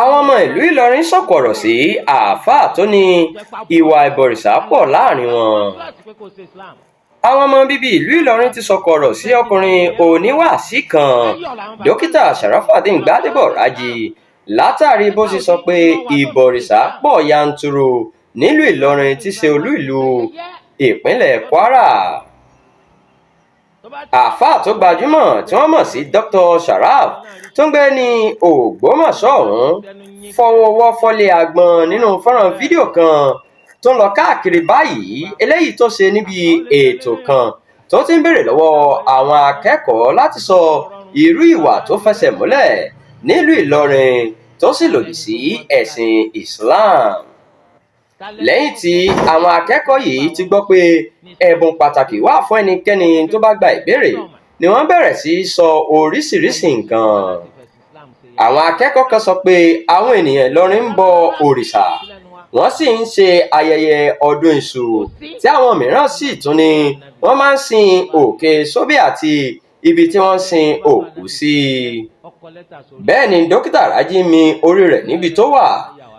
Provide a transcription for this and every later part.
Àwọn ọmọ ìlú Ìlọrin sọ̀kò ọ̀rọ̀ sí àáfàá tó ní ìwà ìbọ̀rìṣà pọ̀ láàrin wọn. Àwọn ọmọ bíbí ìlú Ìlọrin ti sọ̀kò ọ̀rọ̀ sí ọkùnrin oníwàásí kan, Dókítà Sharafadeen Gbadebo Raji, látàrí bó ṣe sọ pé ìbọ̀rìṣà pọ̀ yanturu nílùú Ìlọrin tí ṣe olú ìlú ìpínlẹ̀ Kwara. Àáfàá tó gbajúmọ̀ tí wọ́n mọ̀ sí Dr. Sharaf tó ń gbé ní Ògbómọ̀ṣọ́ ọ̀hún fọwọ́ fọ́lé agbọ̀n nínú fọ́nrán fídíò kan tó ń lọ káàkiri báyìí, eléyìí tó ṣe níbi ètò kan tó ti ń béèrè lọ́wọ́ àwọn akẹ́kọ̀ọ́ láti sọ irú ìwà tó fẹsẹ̀ múlẹ̀ nílùú Ìlọrin tó sì lòdì sí ẹ̀sìn Islam. Lẹ́yìn tí àwọn akẹ́kọ̀ọ́ yìí ti gbọ́ pé ẹ̀bùn pàtàkì wà fún ẹnikẹ́ni tó bá gba ìbéèrè ni wọ́n bẹ̀rẹ̀ sí sọ oríṣiríṣi nǹkan. Àwọn akẹ́kọ̀ọ́ kan sọ pé àwọn ènìyàn Ìlọrin ń bọ òrìṣà, wọ́n sì ń ṣe ayẹyẹ ọdún iṣu, tí àwọn mìíràn sì tún ní wọ́n máa ń sin òkè sóbì àti ibi tí wọ́n ń sin òkú sí. Bẹ́ẹ̀ ni Dókítà Raji mi orí rẹ̀ níbi tó wà,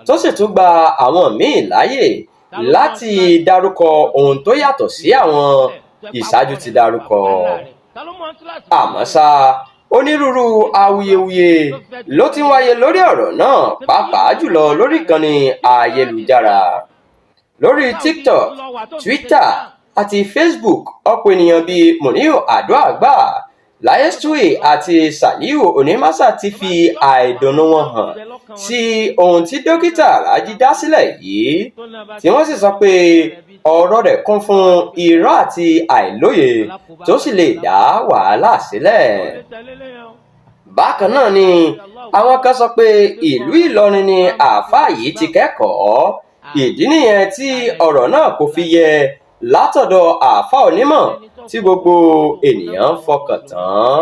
tó sì tún gba àwọn míì láàyè láti dárúkọ ohun tó yàtọ̀ sí àwọn ìṣáájú ti dárúkọ. Àmọ́ ṣá, onírúurú awuyewuye ló ti ń wáyé lórí ọ̀rọ̀ náà, pàápàá jùlọ lórí ìkànnì ayélujára. Lórí TikTok, Twitter àti Facebook, ọ̀pọ̀ ènìyàn bíi Muniu Ado-Agba, Layestoe àti Saliu Onimasa ti fi àìdùnnú wọn hàn sí ohun tí Dókítà Raji dá sílẹ̀ yìí, tí wọ́n sì sọ pé ọ̀rọ̀ rẹ̀ kún fún irọ́ àti àìlóye tó sì lè dá wàhálà sílẹ̀. Bákan náà ni àwọn kan sọ pé ìlú Ìlọrin ni àáfàá yìí ti kẹ́kọ̀ọ́, ìdí nìyẹn tí ọ̀rọ̀ náà kò fi yẹ látọ̀dọ̀ àáfàá onímọ̀ tí gbogbo ènìyàn fọkàn tán.